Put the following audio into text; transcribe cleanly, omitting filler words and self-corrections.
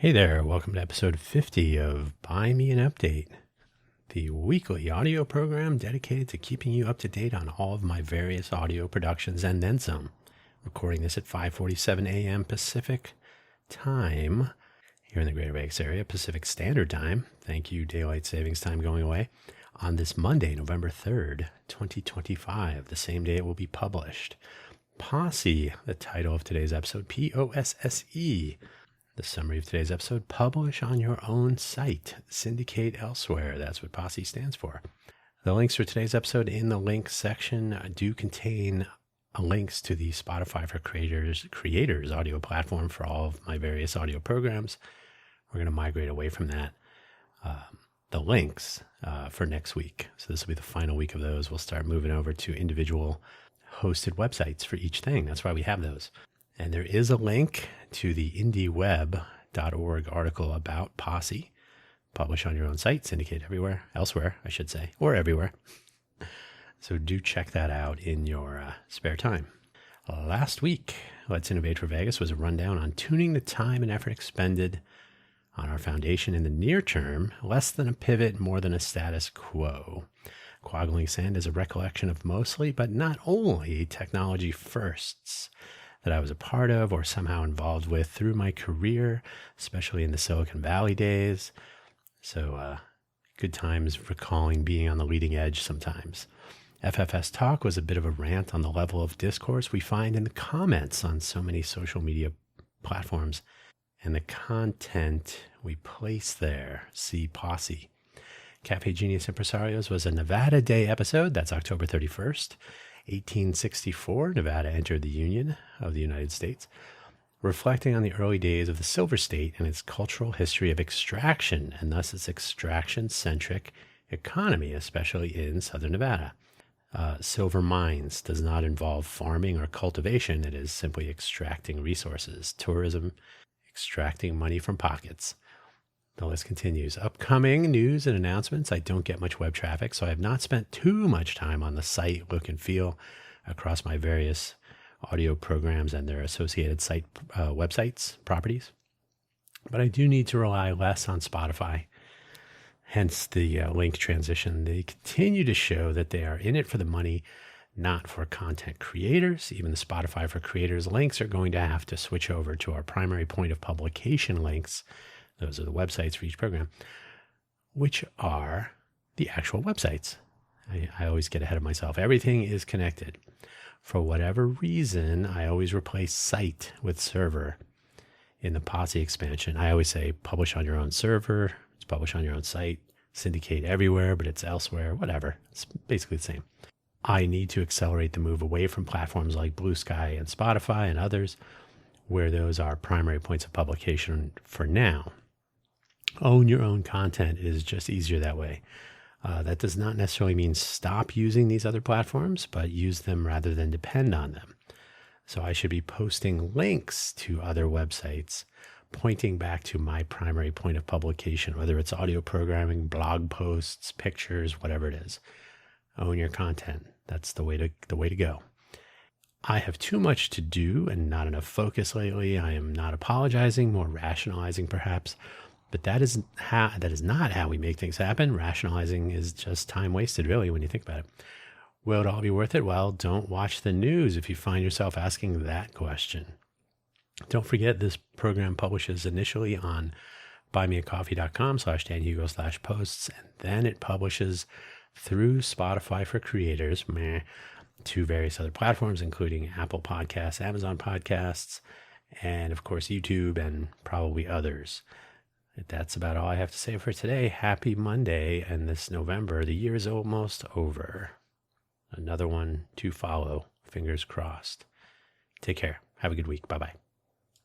Hey there, welcome to episode 50 of Buy Me an Update, the weekly audio program dedicated to keeping you up to date on all of my various audio productions and then some. Recording this at 5:47 a.m. Pacific time here in the Greater Vegas area, Pacific Standard Time. Thank you, Daylight Savings Time going away on this Monday, November 3rd, 2025, the same day it will be published. POSSE, the title of today's episode, POSSE. The summary of today's episode, publish on your own site, Syndicate elsewhere. That's what POSSE stands for. The links for today's episode in the links section do contain links to the Spotify for Creators audio platform for all of my various audio programs. We're going to migrate away from that. The links for next week. So this will be the final week of those. We'll start moving over to individual hosted websites for each thing. That's why we have those. And there is a link to the indieweb.org article about POSSE. Publish on your own site, Syndicate elsewhere, I should say, or everywhere. So do check that out in your spare time. Last week, Let's Innovate for Vegas was a rundown on tuning the time and effort expended on our foundation in the near term, less than a pivot, more than a status quo. Quaggling Sand is a recollection of mostly, but not only, technology firsts that I was a part of or somehow involved with through my career, especially in the Silicon Valley days. So good times recalling being on the leading edge sometimes. FFS Talk was a bit of a rant on the level of discourse we find in the comments on so many social media platforms and the content we place there. See POSSE. Cafe Genius Impresarios was a Nevada Day episode. That's October 31st. 1864, Nevada entered the Union of the United States, reflecting on the early days of the Silver State and its cultural history of extraction, and thus its extraction-centric economy, especially in southern Nevada. Silver mines does not involve farming or cultivation. It is simply extracting resources, tourism, extracting money from pockets. The list continues. Upcoming news and announcements. I don't get much web traffic, so I have not spent too much time on the site look and feel across my various audio programs and their associated site websites, properties. But I do need to rely less on Spotify, hence the link transition. They continue to show that they are in it for the money, not for content creators. Even the Spotify for Creators links are going to have to switch over to our primary point of publication links. Those are the websites for each program, which are the actual websites. I always get ahead of myself. Everything is connected. For whatever reason, I always replace site with server in the POSSE expansion. I always say publish on your own server. It's publish on your own site. Syndicate everywhere, but it's elsewhere, whatever. It's basically the same. I need to accelerate the move away from platforms like Blue Sky and Spotify and others, where those are primary points of publication for now. Own your own content is just easier that way. That does not necessarily mean stop using these other platforms, but use them rather than depend on them. So I should be posting links to other websites, pointing back to my primary point of publication, whether it's audio programming, blog posts, pictures, whatever it is. Own your content. That's the way to go. I have too much to do and not enough focus lately. I am not apologizing, more rationalizing perhaps. But that is not how we make things happen. Rationalizing is just time wasted, really, when you think about it. Will it all be worth it? Well, don't watch the news if you find yourself asking that question. Don't forget, this program publishes initially on buymeacoffee.com/danhugo/posts, and then it publishes through Spotify for Creators, to various other platforms, including Apple Podcasts, Amazon Podcasts, and of course, YouTube and probably others. That's about all I have to say for today. Happy Monday, and this November, the year is almost over. Another one to follow. Fingers crossed. Take care. Have a good week. Bye-bye.